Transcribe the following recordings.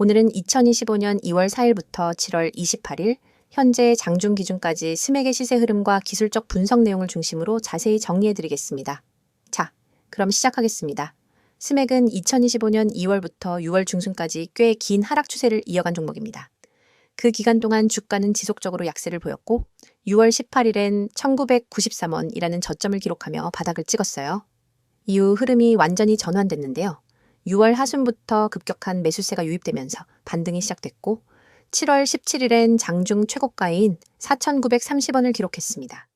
오늘은 2025년 2월 4일부터 7월 28일, 현재 장중 기준까지 스맥의 시세 흐름과 기술적 분석 내용을 중심으로 자세히 정리해드리겠습니다. 자, 그럼 시작하겠습니다. 스맥은 2025년 2월부터 6월 중순까지 꽤 긴 하락 추세를 이어간 종목입니다. 그 기간 동안 주가는 지속적으로 약세를 보였고 6월 18일엔 1993원이라는 저점을 기록하며 바닥을 찍었어요. 이후 흐름이 완전히 전환됐는데요. 6월 하순부터 급격한 매수세가 유입되면서 반등이 시작됐고 7월 17일엔 장중 최고가인 4,930원을 기록했습니다.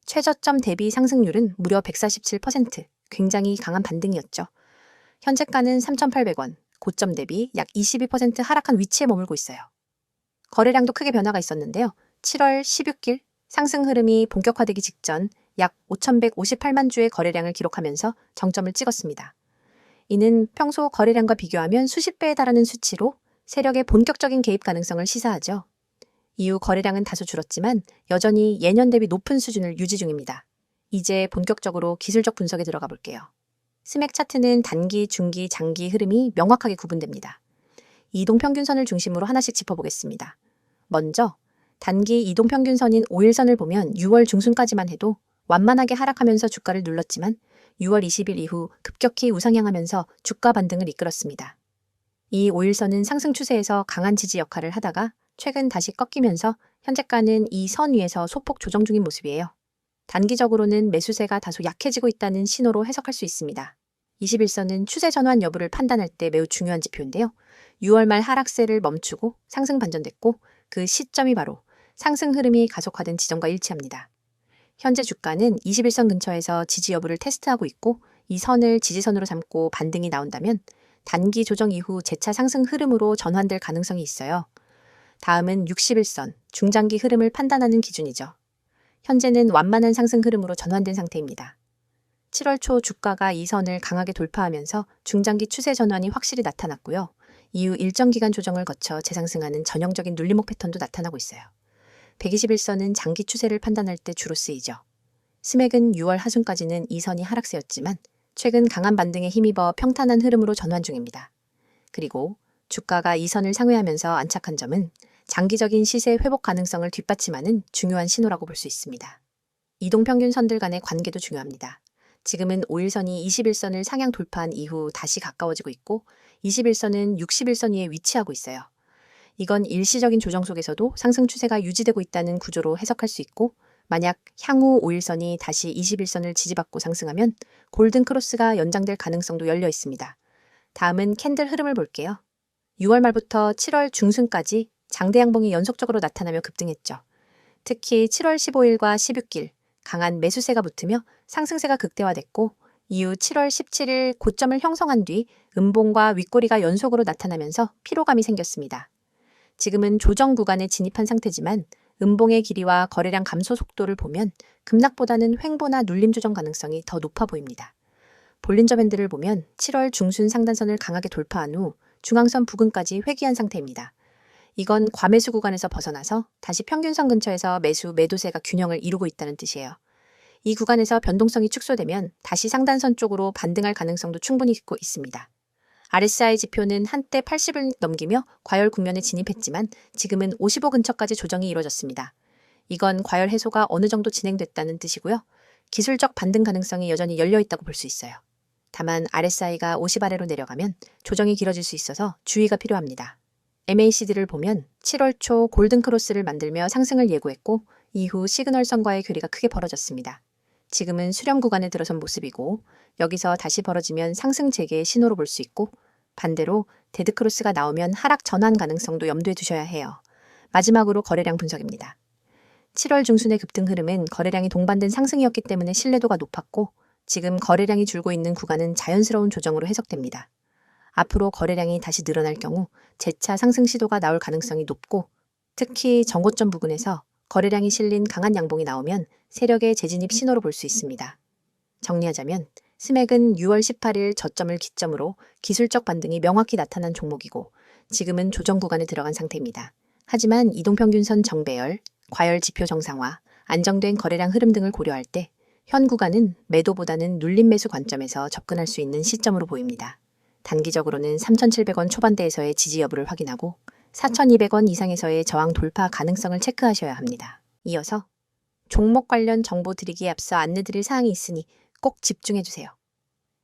최저점 대비 상승률은 무려 147%, 굉장히 강한 반등이었죠. 현재가는 3,800원, 고점 대비 약 22% 하락한 위치에 머물고 있어요. 거래량도 크게 변화가 있었는데요. 7월 16일 상승 흐름이 본격화되기 직전 약 5,158만 주의 거래량을 기록하면서 정점을 찍었습니다. 이는 평소 거래량과 비교하면 수십 배에 달하는 수치로 세력의 본격적인 개입 가능성을 시사하죠. 이후 거래량은 다소 줄었지만 여전히 예년 대비 높은 수준을 유지 중입니다. 이제 본격적으로 기술적 분석에 들어가 볼게요. 스맥 차트는 단기, 중기, 장기 흐름이 명확하게 구분됩니다. 이동평균선을 중심으로 하나씩 짚어보겠습니다. 먼저 단기 이동평균선인 5일선을 보면 6월 중순까지만 해도 완만하게 하락하면서 주가를 눌렀지만 6월 20일 이후 급격히 우상향하면서 주가 반등을 이끌었습니다. 이 5일선은 상승 추세에서 강한 지지 역할을 하다가 최근 다시 꺾이면서 현재가는 이 선 위에서 소폭 조정 중인 모습이에요. 단기적으로는 매수세가 다소 약해지고 있다는 신호로 해석할 수 있습니다. 21선은 추세 전환 여부를 판단할 때 매우 중요한 지표인데요. 6월 말 하락세를 멈추고 상승 반전됐고 그 시점이 바로 상승 흐름이 가속화된 지점과 일치합니다. 현재 주가는 21선 근처에서 지지 여부를 테스트하고 있고 이 선을 지지선으로 삼고 반등이 나온다면 단기 조정 이후 재차 상승 흐름으로 전환될 가능성이 있어요. 다음은 61선, 중장기 흐름을 판단하는 기준이죠. 현재는 완만한 상승 흐름으로 전환된 상태입니다. 7월 초 주가가 이 선을 강하게 돌파하면서 중장기 추세 전환이 확실히 나타났고요. 이후 일정 기간 조정을 거쳐 재상승하는 전형적인 눌림목 패턴도 나타나고 있어요. 121선은 장기 추세를 판단할 때 주로 쓰이죠. 스맥은 6월 하순까지는 이 선이 하락세였지만 최근 강한 반등에 힘입어 평탄한 흐름으로 전환 중입니다. 그리고 주가가 이 선을 상회하면서 안착한 점은 장기적인 시세 회복 가능성을 뒷받침하는 중요한 신호라고 볼 수 있습니다. 이동평균선들 간의 관계도 중요합니다. 지금은 5일선이 21선을 상향 돌파한 이후 다시 가까워지고 있고 21선은 61선 위에 위치하고 있어요. 이건 일시적인 조정 속에서도 상승 추세가 유지되고 있다는 구조로 해석할 수 있고 만약 향후 5일선이 다시 21선을 지지받고 상승하면 골든 크로스가 연장될 가능성도 열려 있습니다. 다음은 캔들 흐름을 볼게요. 6월 말부터 7월 중순까지 장대 양봉이 연속적으로 나타나며 급등했죠. 특히 7월 15일과 16일 강한 매수세가 붙으며 상승세가 극대화됐고 이후 7월 17일 고점을 형성한 뒤 음봉과 윗꼬리가 연속으로 나타나면서 피로감이 생겼습니다. 지금은 조정 구간에 진입한 상태지만 음봉의 길이와 거래량 감소 속도를 보면 급락보다는 횡보나 눌림 조정 가능성이 더 높아 보입니다. 볼린저 밴드를 보면 7월 중순 상단선을 강하게 돌파한 후 중앙선 부근까지 회귀한 상태입니다. 이건 과매수 구간에서 벗어나서 다시 평균선 근처에서 매수, 매도세가 균형을 이루고 있다는 뜻이에요. 이 구간에서 변동성이 축소되면 다시 상단선 쪽으로 반등할 가능성도 충분히 있습니다. RSI 지표는 한때 80을 넘기며 과열 국면에 진입했지만 지금은 55 근처까지 조정이 이루어졌습니다. 이건 과열 해소가 어느 정도 진행됐다는 뜻이고요. 기술적 반등 가능성이 여전히 열려 있다고 볼 수 있어요. 다만 RSI가 50 아래로 내려가면 조정이 길어질 수 있어서 주의가 필요합니다. MACD를 보면 7월 초 골든 크로스를 만들며 상승을 예고했고 이후 시그널선과의 괴리가 크게 벌어졌습니다. 지금은 수렴 구간에 들어선 모습이고 여기서 다시 벌어지면 상승 재개의 신호로 볼 수 있고 반대로 데드크로스가 나오면 하락 전환 가능성도 염두에 두셔야 해요. 마지막으로 거래량 분석입니다. 7월 중순의 급등 흐름은 거래량이 동반된 상승이었기 때문에 신뢰도가 높았고 지금 거래량이 줄고 있는 구간은 자연스러운 조정으로 해석됩니다. 앞으로 거래량이 다시 늘어날 경우 재차 상승 시도가 나올 가능성이 높고 특히 정고점 부근에서 거래량이 실린 강한 양봉이 나오면 세력의 재진입 신호로 볼 수 있습니다. 정리하자면 스맥은 6월 18일 저점을 기점으로 기술적 반등이 명확히 나타난 종목이고 지금은 조정 구간에 들어간 상태입니다. 하지만 이동평균선 정배열, 과열 지표 정상화, 안정된 거래량 흐름 등을 고려할 때 현 구간은 매도보다는 눌림 매수 관점에서 접근할 수 있는 시점으로 보입니다. 단기적으로는 3,700원 초반대에서의 지지 여부를 확인하고 4,200원 이상에서의 저항 돌파 가능성을 체크하셔야 합니다. 이어서 종목 관련 정보 드리기에 앞서 안내드릴 사항이 있으니 꼭 집중해주세요.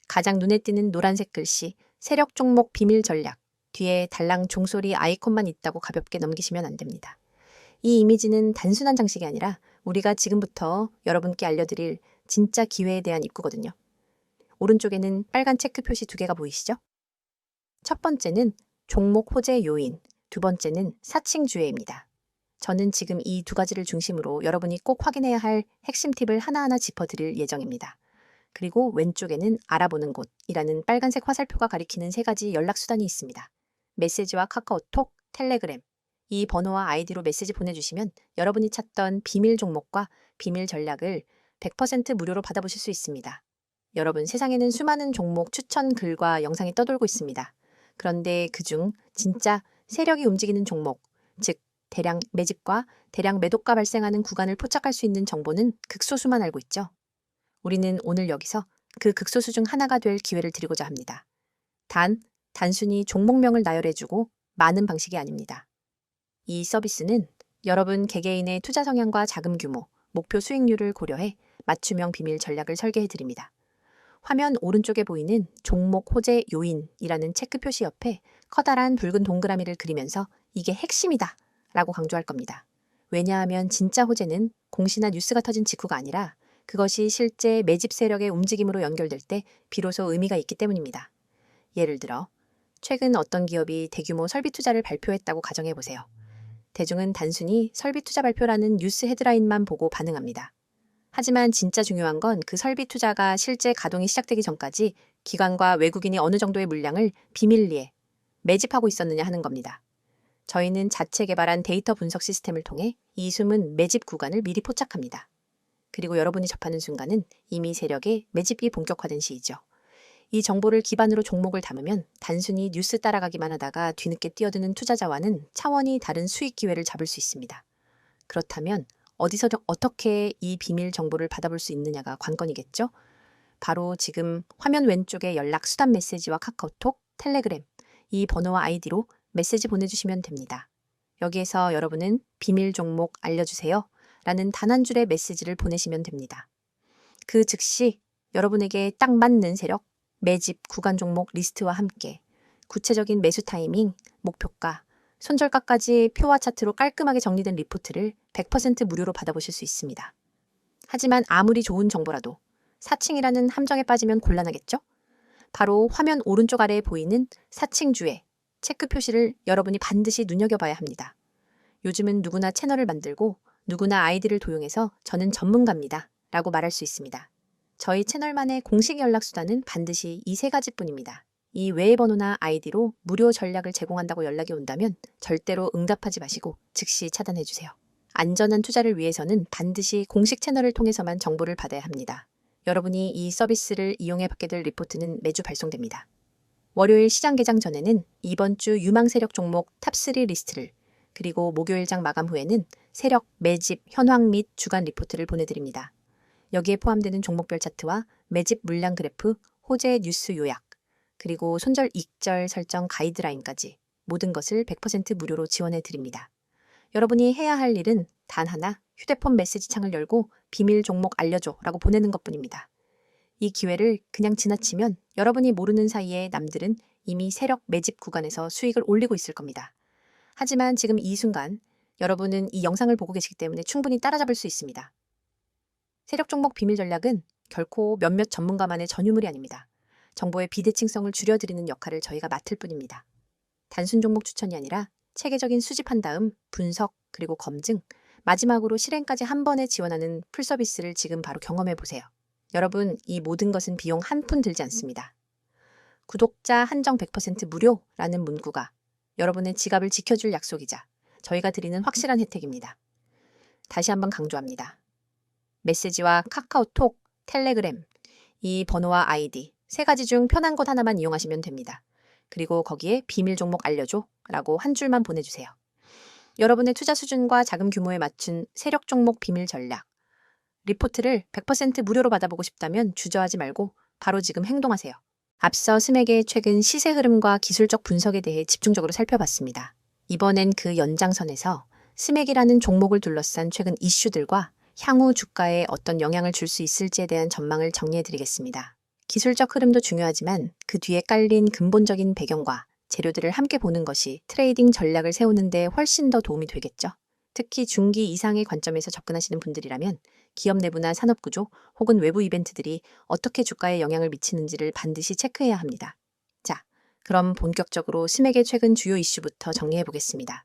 가장 눈에 띄는 노란색 글씨 세력 종목 비밀 전략 뒤에 달랑 종소리 아이콘만 있다고 가볍게 넘기시면 안 됩니다. 이 이미지는 단순한 장식이 아니라 우리가 지금부터 여러분께 알려드릴 진짜 기회에 대한 입구거든요. 오른쪽에는 빨간 체크 표시 2개가 보이시죠? 첫 번째는 종목 호재 요인, 두 번째는 사칭주회입니다. 저는 지금 이 2가지를 중심으로 여러분이 꼭 확인해야 할 핵심 팁을 하나하나 짚어드릴 예정입니다. 그리고 왼쪽에는 알아보는 곳이라는 빨간색 화살표가 가리키는 3가지 연락수단이 있습니다. 메시지와 카카오톡, 텔레그램, 이 번호와 아이디로 메시지 보내주시면 여러분이 찾던 비밀 종목과 비밀 전략을 100% 무료로 받아보실 수 있습니다. 여러분, 세상에는 수많은 종목 추천 글과 영상이 떠돌고 있습니다. 그런데 그중 진짜 세력이 움직이는 종목, 즉 대량 매집과 대량 매도가 발생하는 구간을 포착할 수 있는 정보는 극소수만 알고 있죠. 우리는 오늘 여기서 그 극소수 중 하나가 될 기회를 드리고자 합니다. 단순히 종목명을 나열해주고 많은 방식이 아닙니다. 이 서비스는 여러분 개개인의 투자 성향과 자금 규모, 목표 수익률을 고려해 맞춤형 비밀 전략을 설계해드립니다. 화면 오른쪽에 보이는 종목 호재 요인이라는 체크 표시 옆에 커다란 붉은 동그라미를 그리면서 이게 핵심이다 라고 강조할 겁니다. 왜냐하면 진짜 호재는 공시나 뉴스가 터진 직후가 아니라 그것이 실제 매집 세력의 움직임으로 연결될 때 비로소 의미가 있기 때문입니다. 예를 들어 최근 어떤 기업이 대규모 설비 투자를 발표했다고 가정해보세요. 대중은 단순히 설비 투자 발표라는 뉴스 헤드라인만 보고 반응합니다. 하지만 진짜 중요한 건 그 설비 투자가 실제 가동이 시작되기 전까지 기관과 외국인이 어느 정도의 물량을 비밀리에 매집하고 있었느냐 하는 겁니다. 저희는 자체 개발한 데이터 분석 시스템을 통해 이 숨은 매집 구간을 미리 포착합니다. 그리고 여러분이 접하는 순간은 이미 세력의 매집이 본격화된 시이죠. 이 정보를 기반으로 종목을 담으면 단순히 뉴스 따라가기만 하다가 뒤늦게 뛰어드는 투자자와는 차원이 다른 수익 기회를 잡을 수 있습니다. 그렇다면 어디서 어떻게 이 비밀 정보를 받아볼 수 있느냐가 관건이겠죠? 바로 지금 화면 왼쪽에 연락 수단 메시지와 카카오톡, 텔레그램, 이 번호와 아이디로 메시지 보내주시면 됩니다. 여기에서 여러분은 비밀 종목 알려주세요 라는 단 한 줄의 메시지를 보내시면 됩니다. 그 즉시 여러분에게 딱 맞는 세력, 매집, 구간 종목 리스트와 함께 구체적인 매수 타이밍, 목표가, 손절가까지 표와 차트로 깔끔하게 정리된 리포트를 100% 무료로 받아보실 수 있습니다. 하지만 아무리 좋은 정보라도 사칭이라는 함정에 빠지면 곤란하겠죠? 바로 화면 오른쪽 아래에 보이는 사칭주의 체크 표시를 여러분이 반드시 눈여겨봐야 합니다. 요즘은 누구나 채널을 만들고 누구나 아이디를 도용해서 저는 전문가입니다 라고 말할 수 있습니다. 저희 채널만의 공식 연락수단은 반드시 이 3가지뿐입니다. 이 외의 번호나 아이디로 무료 전략을 제공한다고 연락이 온다면 절대로 응답하지 마시고 즉시 차단해주세요. 안전한 투자를 위해서는 반드시 공식 채널을 통해서만 정보를 받아야 합니다. 여러분이 이 서비스를 이용해 받게 될 리포트는 매주 발송됩니다. 월요일 시장 개장 전에는 이번 주 유망 세력 종목 탑3 리스트를, 그리고 목요일장 마감 후에는 세력, 매집, 현황 및 주간 리포트를 보내드립니다. 여기에 포함되는 종목별 차트와 매집 물량 그래프, 호재 뉴스 요약, 그리고 손절 익절 설정 가이드라인까지 모든 것을 100% 무료로 지원해 드립니다. 여러분이 해야 할 일은 단 하나, 휴대폰 메시지 창을 열고 비밀 종목 알려줘 라고 보내는 것뿐입니다. 이 기회를 그냥 지나치면 여러분이 모르는 사이에 남들은 이미 세력 매집 구간에서 수익을 올리고 있을 겁니다. 하지만 지금 이 순간 여러분은 이 영상을 보고 계시기 때문에 충분히 따라잡을 수 있습니다. 세력 종목 비밀 전략은 결코 몇몇 전문가만의 전유물이 아닙니다. 정보의 비대칭성을 줄여드리는 역할을 저희가 맡을 뿐입니다. 단순 종목 추천이 아니라 체계적인 수집한 다음 분석 그리고 검증, 마지막으로 실행까지 한 번에 지원하는 풀서비스를 지금 바로 경험해 보세요. 여러분, 이 모든 것은 비용 한 푼 들지 않습니다. 구독자 한정 100% 무료라는 문구가 여러분의 지갑을 지켜줄 약속이자 저희가 드리는 확실한 혜택입니다. 다시 한번 강조합니다. 메시지와 카카오톡, 텔레그램, 이 번호와 아이디 3가지 중 편한 곳 하나만 이용하시면 됩니다. 그리고 거기에 비밀 종목 알려줘 라고 한 줄만 보내주세요. 여러분의 투자 수준과 자금 규모에 맞춘 세력 종목 비밀 전략, 리포트를 100% 무료로 받아보고 싶다면 주저하지 말고 바로 지금 행동하세요. 앞서 스맥의 최근 시세 흐름과 기술적 분석에 대해 집중적으로 살펴봤습니다. 이번엔 그 연장선에서 스맥이라는 종목을 둘러싼 최근 이슈들과 향후 주가에 어떤 영향을 줄 수 있을지에 대한 전망을 정리해드리겠습니다. 기술적 흐름도 중요하지만 그 뒤에 깔린 근본적인 배경과 재료들을 함께 보는 것이 트레이딩 전략을 세우는 데 훨씬 더 도움이 되겠죠. 특히 중기 이상의 관점에서 접근하시는 분들이라면 기업 내부나 산업 구조 혹은 외부 이벤트들이 어떻게 주가에 영향을 미치는지를 반드시 체크해야 합니다. 자, 그럼 본격적으로 스맥의 최근 주요 이슈부터 정리해 보겠습니다.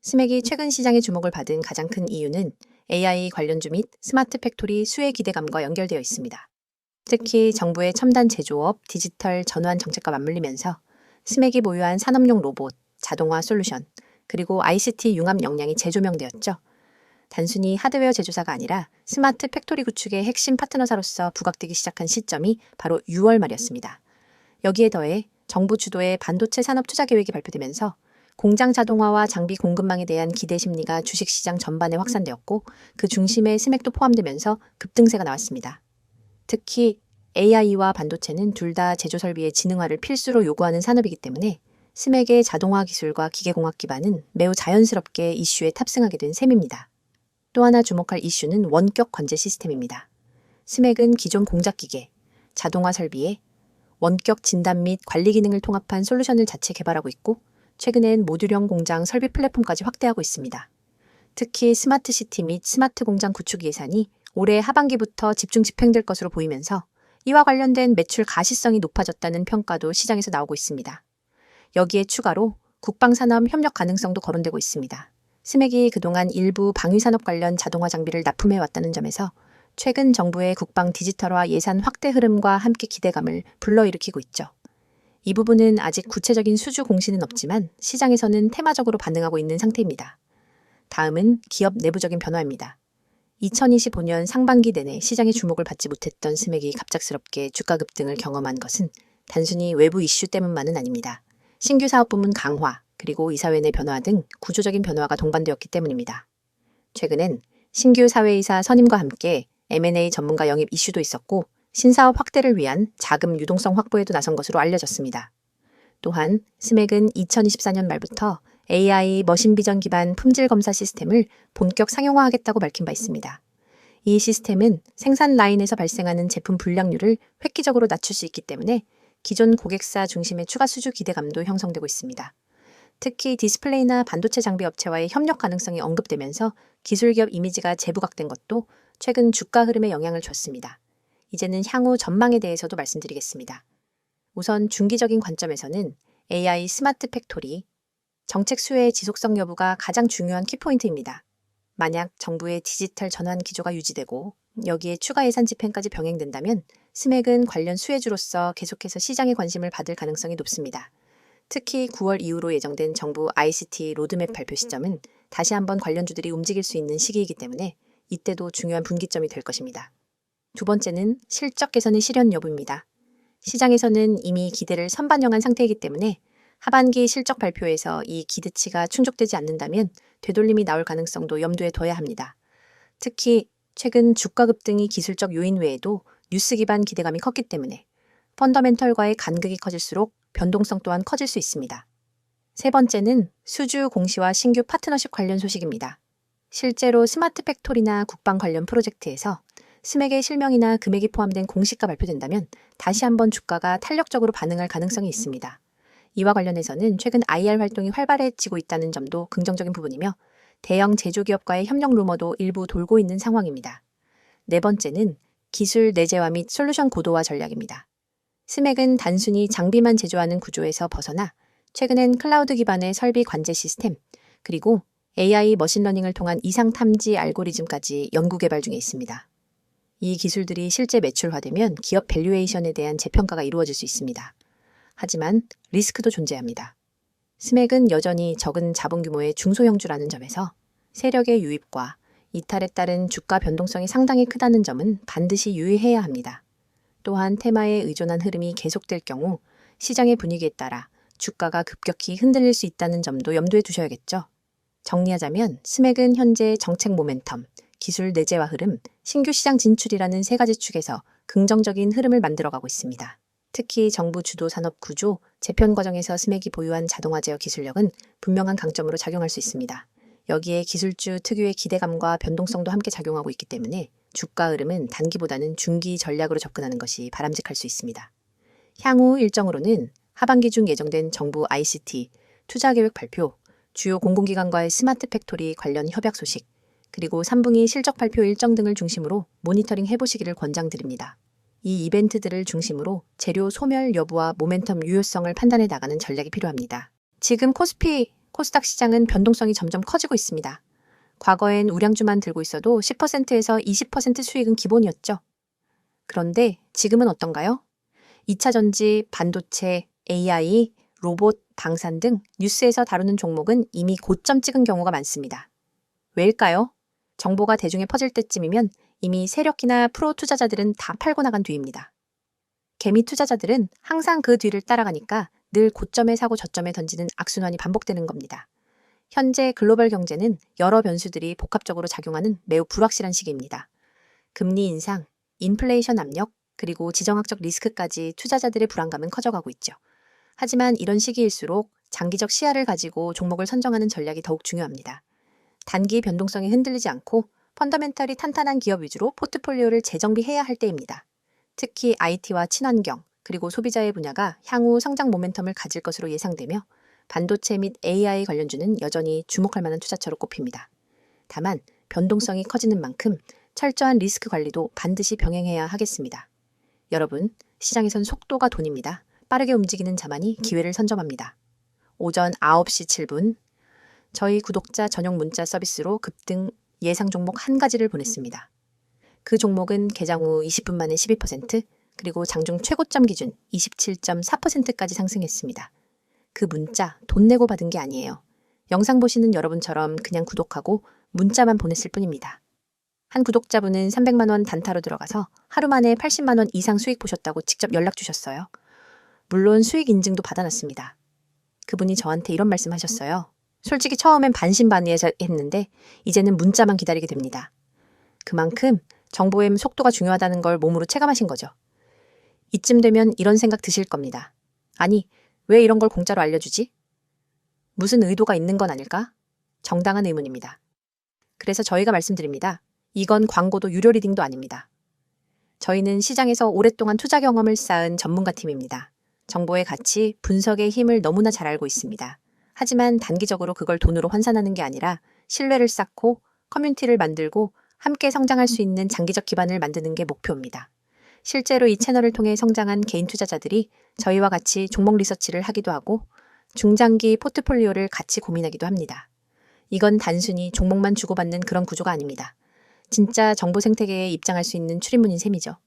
스맥이 최근 시장의 주목을 받은 가장 큰 이유는 AI 관련주 및 스마트 팩토리 수혜 기대감과 연결되어 있습니다. 특히 정부의 첨단 제조업, 디지털 전환 정책과 맞물리면서 스맥이 보유한 산업용 로봇, 자동화 솔루션, 그리고 ICT 융합 역량이 재조명되었죠. 단순히 하드웨어 제조사가 아니라 스마트 팩토리 구축의 핵심 파트너사로서 부각되기 시작한 시점이 바로 6월 말이었습니다. 여기에 더해 정부 주도의 반도체 산업 투자 계획이 발표되면서 공장 자동화와 장비 공급망에 대한 기대 심리가 주식시장 전반에 확산되었고 그 중심에 스맥도 포함되면서 급등세가 나왔습니다. 특히 AI와 반도체는 둘 다 제조 설비의 지능화를 필수로 요구하는 산업이기 때문에 스맥의 자동화 기술과 기계공학 기반은 매우 자연스럽게 이슈에 탑승하게 된 셈입니다. 또 하나 주목할 이슈는 원격 관제 시스템입니다. 스맥은 기존 공작 기계, 자동화 설비에 원격 진단 및 관리 기능을 통합한 솔루션을 자체 개발하고 있고 최근엔 모듈형 공장 설비 플랫폼까지 확대하고 있습니다. 특히 스마트 시티 및 스마트 공장 구축 예산이 올해 하반기부터 집중 집행될 것으로 보이면서 이와 관련된 매출 가시성이 높아졌다는 평가도 시장에서 나오고 있습니다. 여기에 추가로 국방산업 협력 가능성도 거론되고 있습니다. 스맥이 그동안 일부 방위산업 관련 자동화 장비를 납품해왔다는 점에서 최근 정부의 국방 디지털화 예산 확대 흐름과 함께 기대감을 불러일으키고 있죠. 이 부분은 아직 구체적인 수주 공시는 없지만 시장에서는 테마적으로 반응하고 있는 상태입니다. 다음은 기업 내부적인 변화입니다. 2025년 상반기 내내 시장의 주목을 받지 못했던 스맥이 갑작스럽게 주가 급등을 경험한 것은 단순히 외부 이슈 때문만은 아닙니다. 신규 사업 부문 강화, 그리고 이사회 내 변화 등 구조적인 변화가 동반되었기 때문입니다. 최근엔 신규 사회이사 선임과 함께 M&A 전문가 영입 이슈도 있었고 신사업 확대를 위한 자금 유동성 확보에도 나선 것으로 알려졌습니다. 또한 스맥은 2024년 말부터 AI 머신 비전 기반 품질 검사 시스템을 본격 상용화하겠다고 밝힌 바 있습니다. 이 시스템은 생산 라인에서 발생하는 제품 불량률을 획기적으로 낮출 수 있기 때문에 기존 고객사 중심의 추가 수주 기대감도 형성되고 있습니다. 특히 디스플레이나 반도체 장비 업체와의 협력 가능성이 언급되면서 기술기업 이미지가 재부각된 것도 최근 주가 흐름에 영향을 줬습니다. 이제는 향후 전망에 대해서도 말씀드리겠습니다. 우선 중기적인 관점에서는 AI 스마트 팩토리, 정책 수혜의 지속성 여부가 가장 중요한 키포인트입니다. 만약 정부의 디지털 전환 기조가 유지되고 여기에 추가 예산 집행까지 병행된다면 스맥은 관련 수혜주로서 계속해서 시장의 관심을 받을 가능성이 높습니다. 특히 9월 이후로 예정된 정부 ICT 로드맵 발표 시점은 다시 한번 관련주들이 움직일 수 있는 시기이기 때문에 이때도 중요한 분기점이 될 것입니다. 두 번째는 실적 개선의 실현 여부입니다. 시장에서는 이미 기대를 선반영한 상태이기 때문에 하반기 실적 발표에서 이 기대치가 충족되지 않는다면 되돌림이 나올 가능성도 염두에 둬야 합니다. 특히 최근 주가 급등이 기술적 요인 외에도 뉴스 기반 기대감이 컸기 때문에 펀더멘털과의 간극이 커질수록 변동성 또한 커질 수 있습니다. 세 번째는 수주 공시와 신규 파트너십 관련 소식입니다. 실제로 스마트 팩토리나 국방 관련 프로젝트에서 스맥의 실명이나 금액이 포함된 공시가 발표된다면 다시 한번 주가가 탄력적으로 반응할 가능성이 있습니다. 이와 관련해서는 최근 IR 활동이 활발해지고 있다는 점도 긍정적인 부분이며 대형 제조기업과의 협력 루머도 일부 돌고 있는 상황입니다. 네 번째는 기술 내재화 및 솔루션 고도화 전략입니다. 스맥은 단순히 장비만 제조하는 구조에서 벗어나 최근엔 클라우드 기반의 설비 관제 시스템, 그리고 AI 머신러닝을 통한 이상 탐지 알고리즘까지 연구 개발 중에 있습니다. 이 기술들이 실제 매출화되면 기업 밸류에이션에 대한 재평가가 이루어질 수 있습니다. 하지만 리스크도 존재합니다. 스맥은 여전히 적은 자본 규모의 중소형주라는 점에서 세력의 유입과 이탈에 따른 주가 변동성이 상당히 크다는 점은 반드시 유의해야 합니다. 또한 테마에 의존한 흐름이 계속될 경우 시장의 분위기에 따라 주가가 급격히 흔들릴 수 있다는 점도 염두에 두셔야겠죠. 정리하자면 스맥은 현재 정책 모멘텀, 기술 내재화 흐름, 신규 시장 진출이라는 세 가지 축에서 긍정적인 흐름을 만들어가고 있습니다. 특히 정부 주도 산업 구조, 재편 과정에서 스맥이 보유한 자동화 제어 기술력은 분명한 강점으로 작용할 수 있습니다. 여기에 기술주 특유의 기대감과 변동성도 함께 작용하고 있기 때문에 주가 흐름은 단기보다는 중기 전략으로 접근하는 것이 바람직할 수 있습니다. 향후 일정으로는 하반기 중 예정된 정부 ICT, 투자계획 발표, 주요 공공기관과의 스마트 팩토리 관련 협약 소식, 그리고 3분기 실적 발표 일정 등을 중심으로 모니터링 해보시기를 권장드립니다. 이 이벤트들을 중심으로 재료 소멸 여부와 모멘텀 유효성을 판단해 나가는 전략이 필요합니다. 지금 코스피, 코스닥 시장은 변동성이 점점 커지고 있습니다. 과거엔 우량주만 들고 있어도 10%에서 20% 수익은 기본이었죠. 그런데 지금은 어떤가요? 2차 전지, 반도체, AI, 로봇, 방산 등 뉴스에서 다루는 종목은 이미 고점 찍은 경우가 많습니다. 왜일까요? 정보가 대중에 퍼질 때쯤이면 이미 세력이나 프로 투자자들은 다 팔고 나간 뒤입니다. 개미 투자자들은 항상 그 뒤를 따라가니까 늘 고점에 사고 저점에 던지는 악순환이 반복되는 겁니다. 현재 글로벌 경제는 여러 변수들이 복합적으로 작용하는 매우 불확실한 시기입니다. 금리 인상, 인플레이션 압력, 그리고 지정학적 리스크까지 투자자들의 불안감은 커져가고 있죠. 하지만 이런 시기일수록 장기적 시야를 가지고 종목을 선정하는 전략이 더욱 중요합니다. 단기 변동성이 흔들리지 않고 펀더멘털이 탄탄한 기업 위주로 포트폴리오를 재정비해야 할 때입니다. 특히 IT와 친환경, 그리고 소비자의 분야가 향후 성장 모멘텀을 가질 것으로 예상되며 반도체 및 AI 관련주는 여전히 주목할 만한 투자처로 꼽힙니다. 다만 변동성이 커지는 만큼 철저한 리스크 관리도 반드시 병행해야 하겠습니다. 여러분, 시장에선 속도가 돈입니다. 빠르게 움직이는 자만이 기회를 선점합니다. 오전 9시 7분, 저희 구독자 전용 문자 서비스로 급등 예상 종목 한 가지를 보냈습니다. 그 종목은 개장 후 20분 만에 12%, 그리고 장중 최고점 기준 27.4%까지 상승했습니다. 그 문자 돈 내고 받은 게 아니에요. 영상 보시는 여러분처럼 그냥 구독하고 문자만 보냈을 뿐입니다. 한 구독자분은 300만 원 단타로 들어가서 하루 만에 80만 원 이상 수익 보셨다고 직접 연락 주셨어요. 물론 수익 인증도 받아놨습니다. 그분이 저한테 이런 말씀 하셨어요. 솔직히 처음엔 반신반의했는데 이제는 문자만 기다리게 됩니다. 그만큼 정보의 속도가 중요하다는 걸 몸으로 체감하신 거죠. 이쯤 되면 이런 생각 드실 겁니다. 아니, 왜 이런 걸 공짜로 알려주지? 무슨 의도가 있는 건 아닐까? 정당한 의문입니다. 그래서 저희가 말씀드립니다. 이건 광고도 유료 리딩도 아닙니다. 저희는 시장에서 오랫동안 투자 경험을 쌓은 전문가 팀입니다. 정보의 가치, 분석의 힘을 너무나 잘 알고 있습니다. 하지만 단기적으로 그걸 돈으로 환산하는 게 아니라 신뢰를 쌓고 커뮤니티를 만들고 함께 성장할 수 있는 장기적 기반을 만드는 게 목표입니다. 실제로 이 채널을 통해 성장한 개인 투자자들이 저희와 같이 종목 리서치를 하기도 하고 중장기 포트폴리오를 같이 고민하기도 합니다. 이건 단순히 종목만 주고받는 그런 구조가 아닙니다. 진짜 정보 생태계에 입장할 수 있는 출입문인 셈이죠.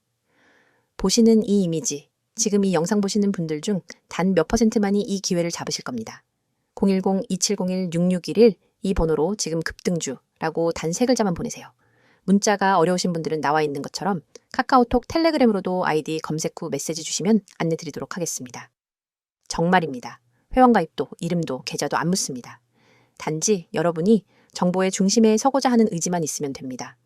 보시는 이 이미지, 지금 이 영상 보시는 분들 중 단 몇 %만이 이 기회를 잡으실 겁니다. 010-2701-6611 이 번호로 지금 급등주라고 단 3글자만 보내세요. 문자가 어려우신 분들은 나와 있는 것처럼 카카오톡, 텔레그램으로도 아이디 검색 후 메시지 주시면 안내 드리도록 하겠습니다. 정말입니다. 회원가입도, 이름도, 계좌도 안 묻습니다. 단지 여러분이 정보의 중심에 서고자 하는 의지만 있으면 됩니다.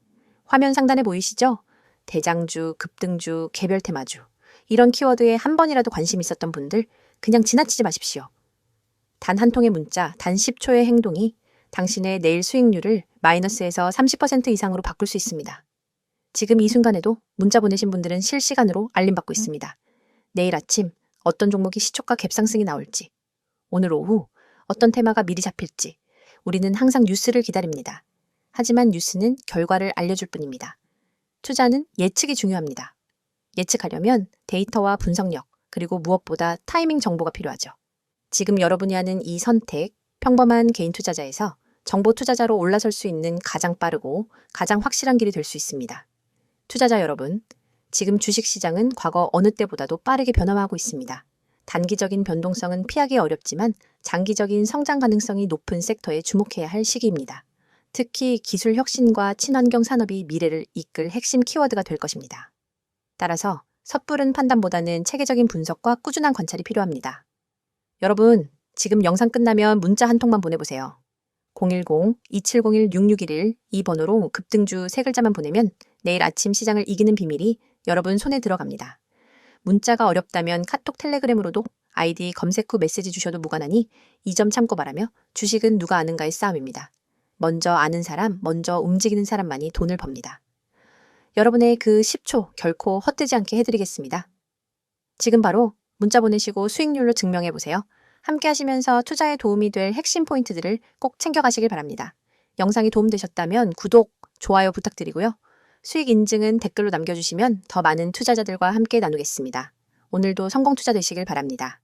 화면 상단에 보이시죠? 대장주, 급등주, 개별 테마주 이런 키워드에 한 번이라도 관심 있었던 분들 그냥 지나치지 마십시오. 단 한 통의 문자, 단 10초의 행동이 당신의 내일 수익률을 마이너스에서 30% 이상으로 바꿀 수 있습니다. 지금 이 순간에도 문자 보내신 분들은 실시간으로 알림받고 있습니다. 내일 아침 어떤 종목이 시초가 갭상승이 나올지, 오늘 오후 어떤 테마가 미리 잡힐지 우리는 항상 뉴스를 기다립니다. 하지만 뉴스는 결과를 알려줄 뿐입니다. 투자는 예측이 중요합니다. 예측하려면 데이터와 분석력, 그리고 무엇보다 타이밍 정보가 필요하죠. 지금 여러분이 하는 이 선택, 평범한 개인 투자자에서 정보 투자자로 올라설 수 있는 가장 빠르고 가장 확실한 길이 될 수 있습니다. 투자자 여러분, 지금 주식시장은 과거 어느 때보다도 빠르게 변화하고 있습니다. 단기적인 변동성은 피하기 어렵지만 장기적인 성장 가능성이 높은 섹터에 주목해야 할 시기입니다. 특히 기술 혁신과 친환경 산업이 미래를 이끌 핵심 키워드가 될 것입니다. 따라서 섣부른 판단보다는 체계적인 분석과 꾸준한 관찰이 필요합니다. 여러분, 지금 영상 끝나면 문자 한 통만 보내보세요. 010-2701-6611 이 번호로 급등주 3글자만 보내면 내일 아침 시장을 이기는 비밀이 여러분 손에 들어갑니다. 문자가 어렵다면 카톡 텔레그램으로도 아이디 검색 후 메시지 주셔도 무관하니 이 점 참고 바라며 주식은 누가 아는가의 싸움입니다. 먼저 아는 사람, 먼저 움직이는 사람만이 돈을 법니다. 여러분의 그 10초 결코 헛되지 않게 해드리겠습니다. 지금 바로 문자 보내시고 수익률로 증명해보세요. 함께 하시면서 투자에 도움이 될 핵심 포인트들을 꼭 챙겨가시길 바랍니다. 영상이 도움되셨다면 구독, 좋아요 부탁드리고요. 수익 인증은 댓글로 남겨주시면 더 많은 투자자들과 함께 나누겠습니다. 오늘도 성공 투자 되시길 바랍니다.